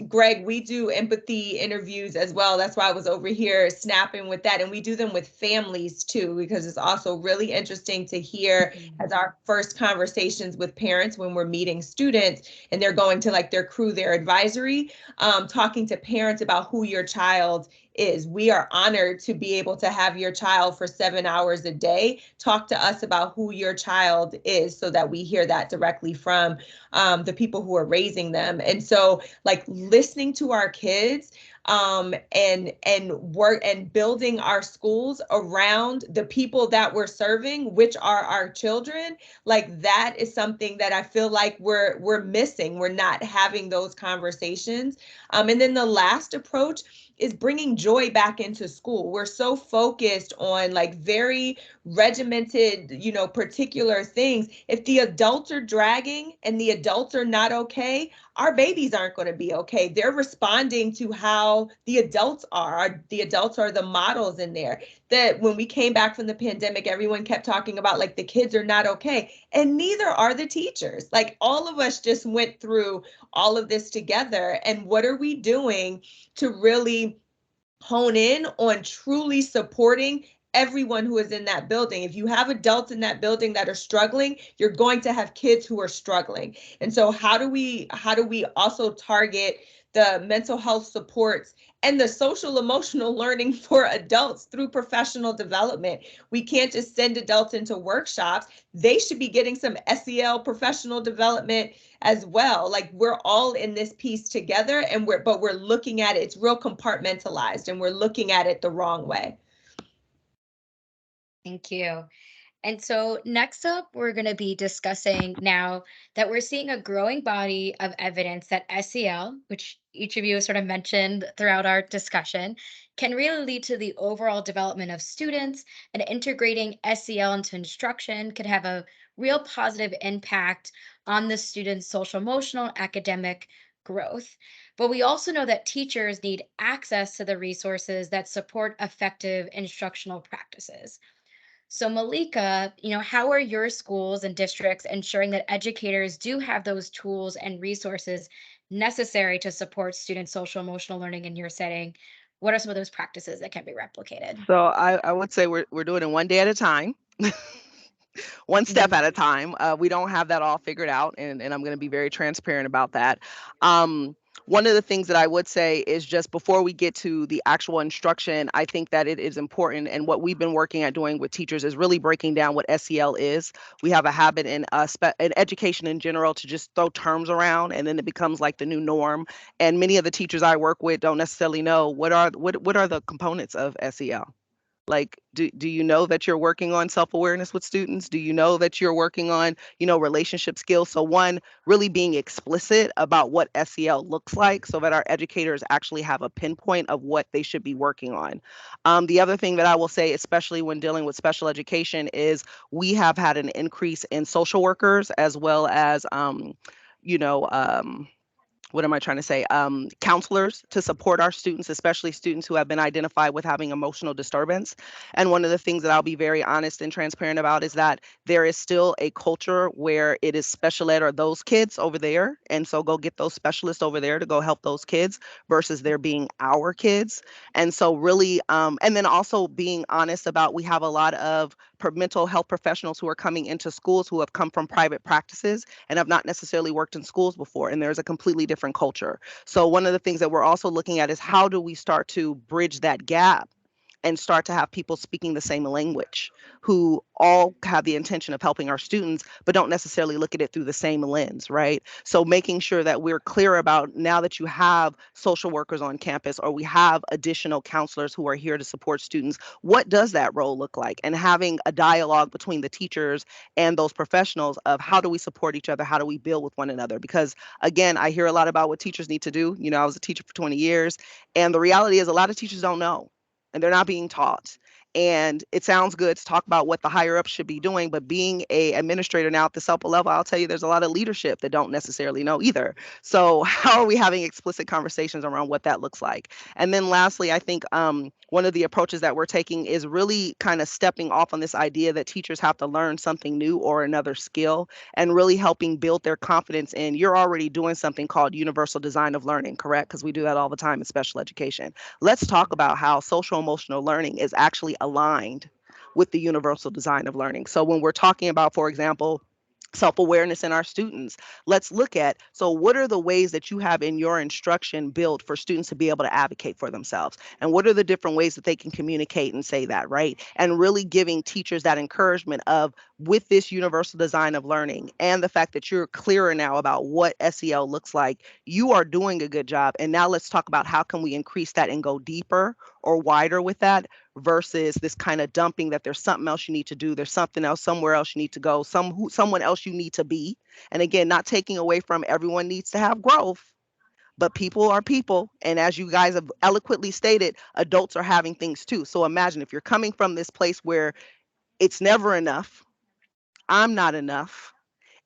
Greg, we do empathy interviews as well. That's why I was over here snapping with that. And we do them with families too, because it's also really interesting to hear as our first conversations with parents when we're meeting students and they're going to like their crew, their advisory, talking to parents about who your child is. We are honored to be able to have your child for 7 hours a day. Talk to us about who your child is so that we hear that directly from the people who are raising them. And so like listening to our kids and work and building our schools around the people that we're serving, which are our children, like that is something that I feel like we're missing. We're not having those conversations. And then the last approach is bringing joy back into school. We're so focused on like very regimented, particular things. If the adults are dragging and the adults are not okay, our babies aren't going to be okay. They're responding to how the adults are. The adults are the models in there. That when we came back from the pandemic, everyone kept talking about like the kids are not okay, and neither are the teachers. Like all of us just went through all of this together. And what are we doing to really hone in on truly supporting everyone who is in that building? If you have adults in that building that are struggling, you're going to have kids who are struggling. And so how do we also target the mental health supports and the social emotional learning for adults through professional development? We can't just send adults into workshops. They should be getting some SEL professional development as well. Like we're all in this piece together, and we're looking at it, it's real compartmentalized, and we're looking at it the wrong way. Thank you. And so, next up, we're going to be discussing now that we're seeing a growing body of evidence that SEL, which each of you has sort of mentioned throughout our discussion, can really lead to the overall development of students, and integrating SEL into instruction could have a real positive impact on the students' social, emotional, academic growth. But we also know that teachers need access to the resources that support effective instructional practices. So, Malika, how are your schools and districts ensuring that educators do have those tools and resources necessary to support student social emotional learning in your setting? What are some of those practices that can be replicated? So I would say we're doing it one day at a time. One step Mhm. at a time. We don't have that all figured out, and I'm going to be very transparent about that. Um, One of the things that I would say is just before we get to the actual instruction, I think that it is important, and what we've been working at doing with teachers is really breaking down what SEL is. We have a habit in education in general to just throw terms around, and then it becomes like the new norm. And many of the teachers I work with don't necessarily know what are the components of SEL. Like, do you know that you're working on self-awareness with students? Do you know that you're working on, relationship skills? So one, really being explicit about what SEL looks like so that our educators actually have a pinpoint of what they should be working on. The other thing that I will say, especially when dealing with special education, is we have had an increase in social workers as well as, you know, um, what am I trying to say? Counselors to support our students, especially students who have been identified with having emotional disturbance. And one of the things that I'll be very honest and transparent about is that there is still a culture where it is special ed or those kids over there. And so go get those specialists over there to go help those kids versus there being our kids. And so really, and then also being honest about we have a lot of mental health professionals who are coming into schools who have come from private practices and have not necessarily worked in schools before. And there's a completely different culture. So, one of the things that we're also looking at is how do we start to bridge that gap and start to have people speaking the same language who all have the intention of helping our students, but don't necessarily look at it through the same lens, right? So making sure that we're clear about now that you have social workers on campus or we have additional counselors who are here to support students, what does that role look like? And having a dialogue between the teachers and those professionals of how do we support each other? How do we build with one another? Because again, I hear a lot about what teachers need to do. I was a teacher for 20 years, and the reality is a lot of teachers don't know and they're not being taught. And it sounds good to talk about what the higher ups should be doing, but being a administrator now at the SELPA level, I'll tell you there's a lot of leadership that don't necessarily know either. So how are we having explicit conversations around what that looks like? And then lastly, I think one of the approaches that we're taking is really kind of stepping off on this idea that teachers have to learn something new or another skill and really helping build their confidence in you're already doing something called universal design of learning, correct? Because we do that all the time in special education. Let's talk about how social emotional learning is actually aligned with the universal design of learning. So when we're talking about, for example, self-awareness in our students, let's look at, so what are the ways that you have in your instruction built for students to be able to advocate for themselves, and what are the different ways that they can communicate and say that, right? And really giving teachers that encouragement of, with this universal design of learning and the fact that you're clearer now about what SEL looks like, you are doing a good job. And now let's talk about how can we increase that and go deeper or wider with that versus this kind of dumping that there's something else you need to do, there's something else somewhere else you need to go, someone else you need to be. And again, not taking away from everyone needs to have growth, but people are people. And as you guys have eloquently stated, adults are having things too. So imagine if you're coming from this place where It's never enough. I'm not enough.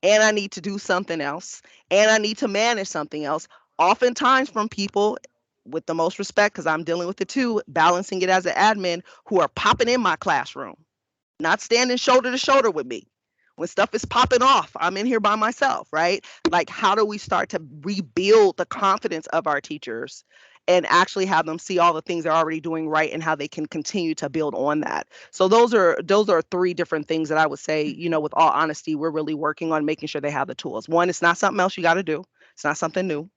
And I need to do something else. And I need to manage something else. Oftentimes from people, with the most respect, because I'm dealing with it too, balancing it as an admin, who are popping in my classroom, not standing shoulder to shoulder with me. When stuff is popping off, I'm in here by myself, right? Like, how do we start to rebuild the confidence of our teachers and actually have them see all the things they're already doing right and how they can continue to build on that? So those are three different things that I would say, with all honesty, we're really working on making sure they have the tools. One, it's not something else you got to do. It's not something new.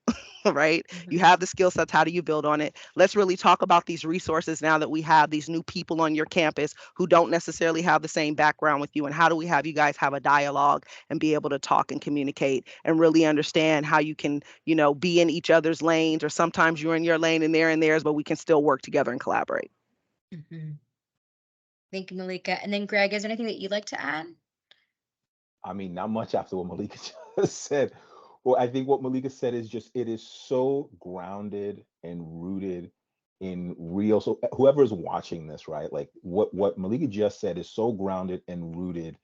Right? You have the skill sets. How do you build on it? Let's really talk about these resources now that we have these new people on your campus who don't necessarily have the same background with you. And how do we have you guys have a dialogue and be able to talk and communicate and really understand how you can, be in each other's lanes, or sometimes you're in your lane and they're in theirs, but we can still work together and collaborate. Mhm. Thank you, Malika. And then Greg, is there anything that you'd like to add? I mean, not much after what Malika just said. Well, I think what Malika said is just, it is so grounded and rooted in real. So whoever is watching this, right? Like what Malika just said is so grounded and rooted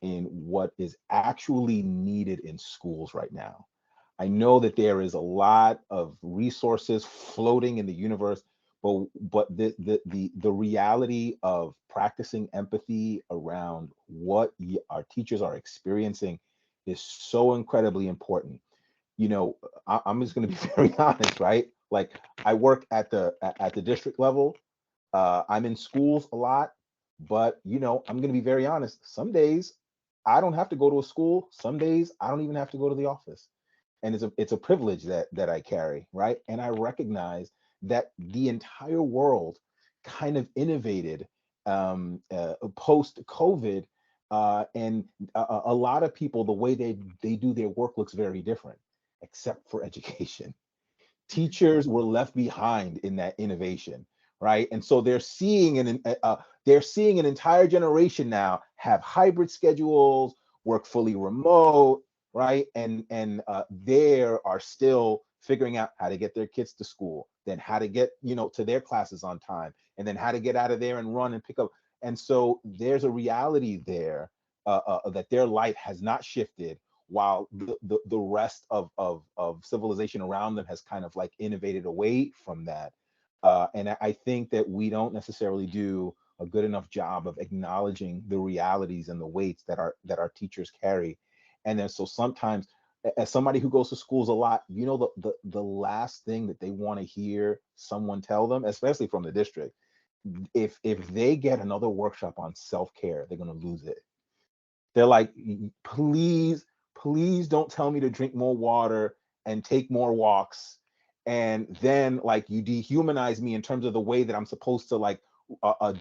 in what is actually needed in schools right now. I know that there is a lot of resources floating in the universe, but the reality of practicing empathy around what our teachers are experiencing is so incredibly important. I'm just going to be very honest, right? Like, I work at the district level. I'm in schools a lot, but I'm going to be very honest. Some days I don't have to go to a school. Some days I don't even have to go to the office, and it's a privilege that I carry, right? And I recognize that the entire world kind of innovated post COVID, and a lot of people, the way they do their work looks very different, except for education. Teachers were left behind in that innovation, right? And so they're seeing an entire generation now have hybrid schedules, work fully remote, right? And they are still figuring out how to get their kids to school, then how to get to their classes on time, and then how to get out of there and run and pick up. And so there's a reality there, that their life has not shifted, while the rest of civilization around them has kind of like innovated away from that. And I think that we don't necessarily do a good enough job of acknowledging the realities and the weights that our teachers carry. And then so sometimes, as somebody who goes to schools a lot, the last thing that they want to hear someone tell them, especially from the district, if they get another workshop on self-care, they're going to lose it. They're like, please, please don't tell me to drink more water and take more walks. And then like you dehumanize me in terms of the way that I'm supposed to like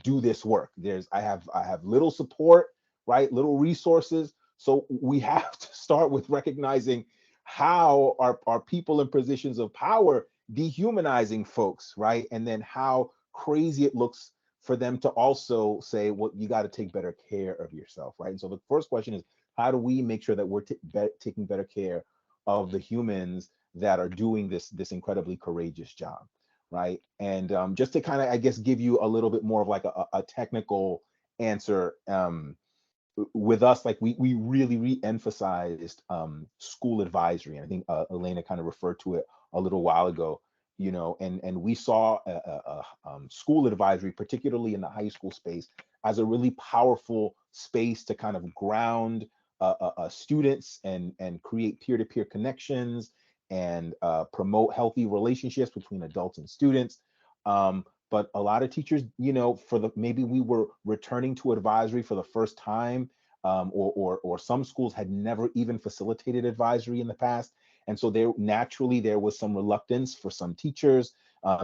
do this work. I have little support, right? Little resources. So we have to start with recognizing how are people in positions of power dehumanizing folks, right? And then how crazy it looks for them to also say, well, you got to take better care of yourself, right? And so the first question is, how do we make sure that we're taking better care of the humans that are doing this incredibly courageous job, right? And just to kind of, I guess, give you a little bit more of like a technical answer, with us, like we really re-emphasized school advisory. And I think Elena kind of referred to it a little while ago, and we saw school advisory, particularly in the high school space, as a really powerful space to kind of ground students and create peer-to-peer connections and promote healthy relationships between adults and students. But a lot of teachers, maybe we were returning to advisory for the first time, or some schools had never even facilitated advisory in the past, and so there was some reluctance for some teachers.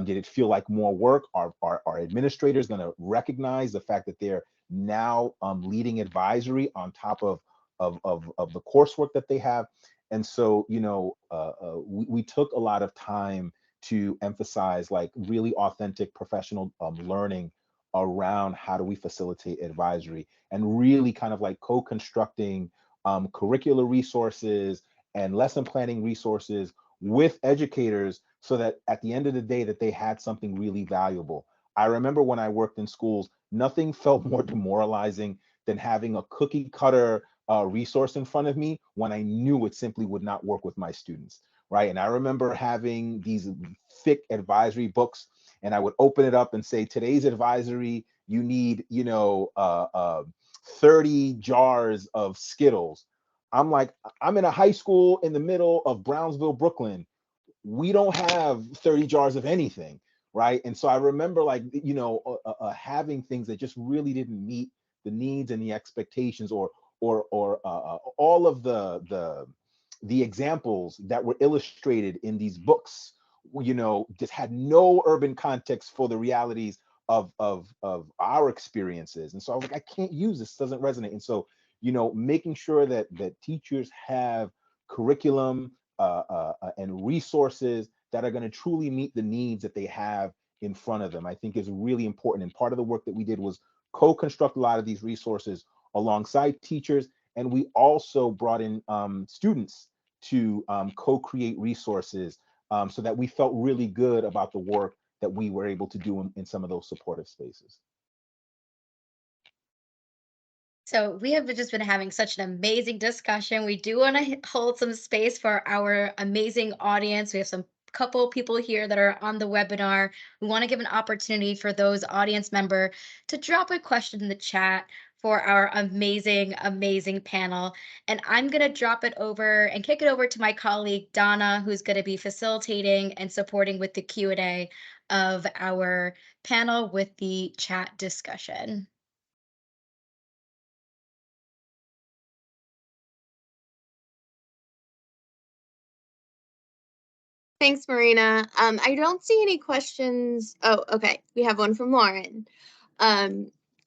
Did it feel like more work? Are administrators going to recognize the fact that they're now leading advisory on top of the coursework that they have? And so, we took a lot of time to emphasize like really authentic professional learning around how do we facilitate advisory, and really kind of like co-constructing curricular resources and lesson planning resources with educators, so that at the end of the day that they had something really valuable. I remember when I worked in schools, nothing felt more demoralizing than having a cookie cutter resource in front of me when I knew it simply would not work with my students, right? And I remember having these thick advisory books, and I would open it up and say, today's advisory, you need, 30 jars of Skittles. I'm like, I'm in a high school in the middle of Brownsville, Brooklyn. We don't have 30 jars of anything, right? And so I remember, like, having things that just really didn't meet the needs and the expectations, or all of the examples that were illustrated in these books, just had no urban context for the realities of our experiences. And so I was like, I can't use this, doesn't resonate. And so, making sure that teachers have curriculum and resources that are going to truly meet the needs that they have in front of them, I think is really important. And part of the work that we did was co-construct a lot of these resources alongside teachers. And we also brought in students to co-create resources, so that we felt really good about the work that we were able to do in some of those supportive spaces. So we have just been having such an amazing discussion. We do want to hold some space for our amazing audience. We have some couple people here that are on the webinar. We want to give an opportunity for those audience member to drop a question in the chat for our amazing, amazing panel. And I'm going to drop it over and kick it over to my colleague, Donna, who's going to be facilitating and supporting with the Q&A of our panel with the chat discussion. Thanks, Marina. I don't see any questions. Oh, okay. We have one from Lauren.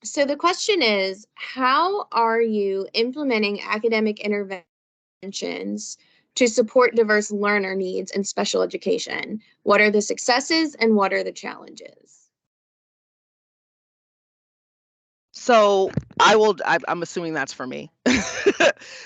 So the question is, how are you implementing academic interventions to support diverse learner needs in special education? What are the successes and what are the challenges? So I'm assuming that's for me.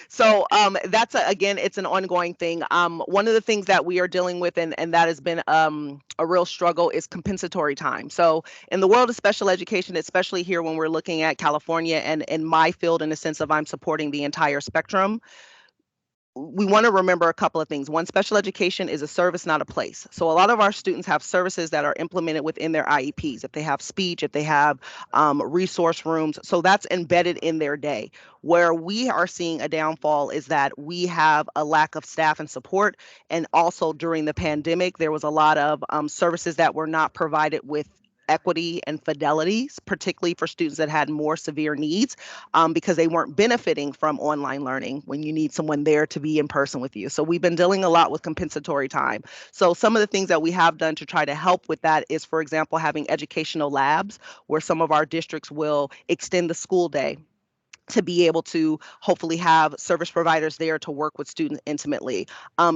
So again, it's an ongoing thing. One of the things that we are dealing with, and that has been a real struggle, is compensatory time. So in the world of special education, especially here when we're looking at California and in my field, in the sense of I'm supporting the entire spectrum, we want to remember a couple of things. One, special education is a service, not a place. So a lot of our students have services that are implemented within their IEPs. If they have speech, if they have resource rooms, so that's embedded in their day. Where we are seeing a downfall is that we have a lack of staff and support. And also during the pandemic, there was a lot of services that were not provided with equity and fidelity, particularly for students that had more severe needs, because they weren't benefiting from online learning when you need someone there to be in person with you. So we've been dealing a lot with compensatory time. So some of the things that we have done to try to help with that is, for example, having educational labs where some of our districts will extend the school day to be able to hopefully have service providers there to work with students intimately,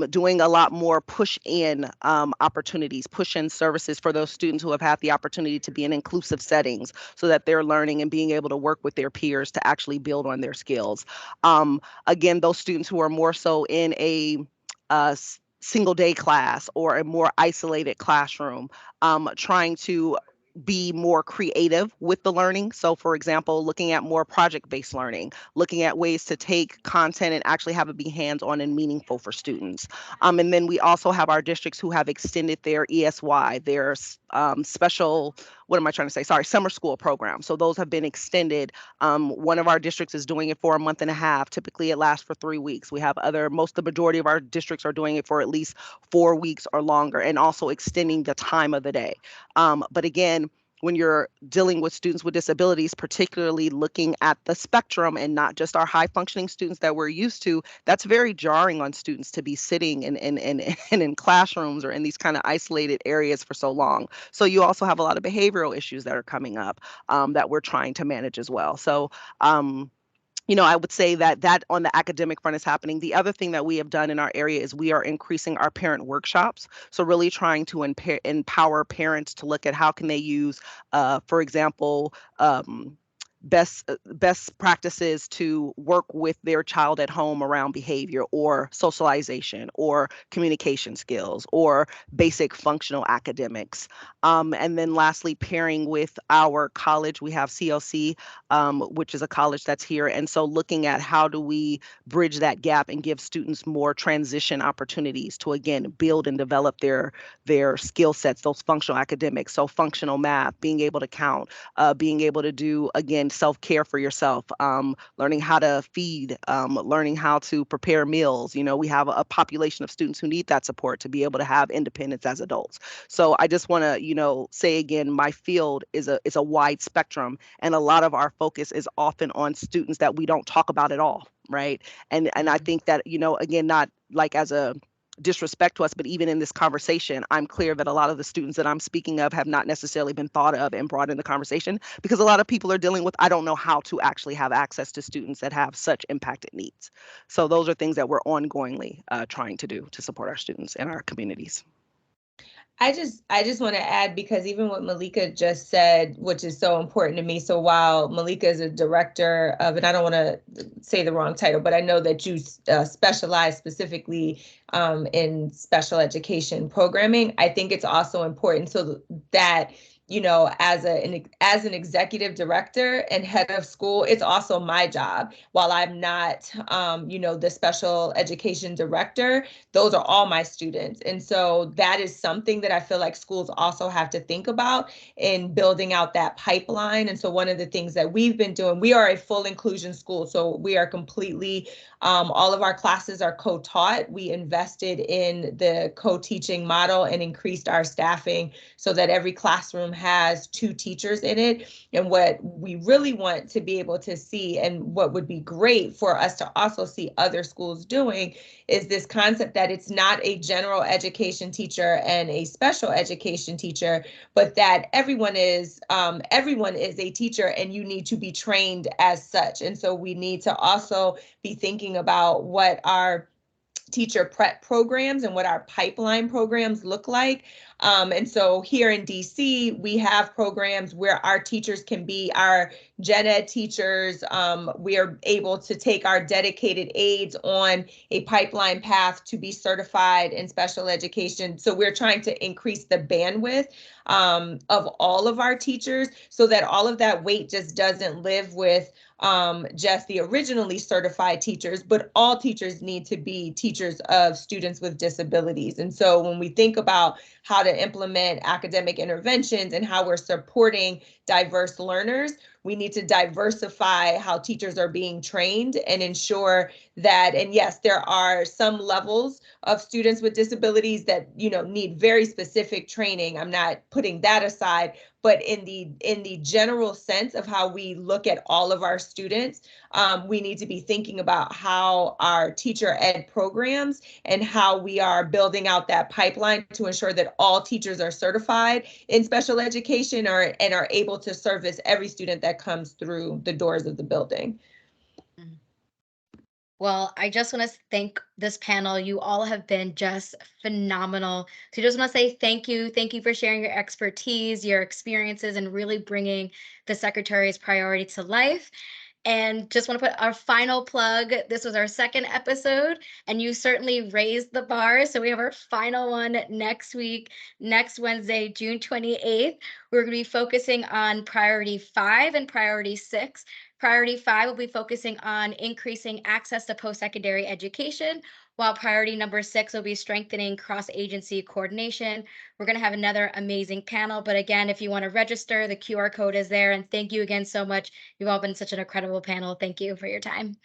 doing a lot more push-in opportunities, push-in services for those students who have had the opportunity to be in inclusive settings so that they're learning and being able to work with their peers to actually build on their skills. Again, those students who are more so in a single day class or a more isolated classroom, trying to be more creative with the learning. So for example, looking at more project-based learning, looking at ways to take content and actually have it be hands-on and meaningful for students. And then we also have our districts who have extended their ESY, their special, what am I trying to say? Sorry, summer school program. So those have been extended. One of our districts is doing it for a month and a half. Typically it lasts for 3 weeks. We have the majority of our districts are doing it for at least 4 weeks or longer, and also extending the time of the day. But again, when you're dealing with students with disabilities, particularly looking at the spectrum and not just our high functioning students that we're used to, that's very jarring on students to be sitting in classrooms or in these kind of isolated areas for so long. So you also have a lot of behavioral issues that are coming up that we're trying to manage as well. So I would say that on the academic front is happening. The other thing that we have done in our area is we are increasing our parent workshops. So really trying to empower parents to look at how can they use, for example, best practices to work with their child at home around behavior or socialization or communication skills or basic functional academics. And then lastly, pairing with our college, we have CLC, which is a college that's here. And so looking at how do we bridge that gap and give students more transition opportunities to, again, build and develop their skill sets, those functional academics. So functional math, being able to count, being able to do, again, self-care for yourself, learning how to feed, learning how to prepare meals. We have a population of students who need that support to be able to have independence as adults. So I just want to, say again, my field is a wide spectrum, and a lot of our focus is often on students that we don't talk about at all, right? And I think that, again, not like as a disrespect to us, but even in this conversation, I'm clear that a lot of the students that I'm speaking of have not necessarily been thought of and brought in the conversation, because a lot of people are dealing with, I don't know how to actually have access to students that have such impacted needs. So those are things that we're ongoingly trying to do to support our students and our communities. I just want to add, because even what Malika just said, which is so important to me. So while Malika is a director of, and I don't want to say the wrong title, but I know that you specialize specifically in special education programming. I think it's also important so that, as an executive director and head of school, it's also my job. While I'm not, the special education director, those are all my students. And so that is something that I feel like schools also have to think about in building out that pipeline. And so one of the things that we've been doing, we are a full inclusion school. So we are completely, all of our classes are co-taught. We invested in the co-teaching model and increased our staffing so that every classroom has 2 teachers in it. And what we really want to be able to see, and what would be great for us to also see other schools doing, is this concept that it's not a general education teacher and a special education teacher, but that everyone is a teacher, and you need to be trained as such. And so we need to also be thinking about what our teacher prep programs and what our pipeline programs look like. And so here in DC, we have programs where our teachers can be our gen ed teachers. We are able to take our dedicated aides on a pipeline path to be certified in special education. So we're trying to increase the bandwidth of all of our teachers so that all of that weight just doesn't live with just the originally certified teachers, but all teachers need to be teachers of students with disabilities. And so when we think about how to implement academic interventions and how we're supporting diverse learners, we need to diversify how teachers are being trained and ensure that, and yes, there are some levels of students with disabilities that, need very specific training. I'm not putting that aside, but in the general sense of how we look at all of our students, we need to be thinking about how our teacher ed programs and how we are building out that pipeline to ensure that all teachers are certified in special education and are able to service every student that comes through the doors of the building. Well, I just want to thank this panel. You all have been just phenomenal. So I just want to say thank you. Thank you for sharing your expertise, your experiences, and really bringing the Secretary's priority to life. And just want to put our final plug. This was our 2nd episode, and you certainly raised the bar. So we have our final one next week, next Wednesday, June 28th. We're going to be focusing on priority 5 and priority 6. Priority 5 will be focusing on increasing access to post-secondary education, while priority number 6 will be strengthening cross-agency coordination. We're going to have another amazing panel. But again, if you want to register, the QR code is there. And thank you again so much. You've all been such an incredible panel. Thank you for your time.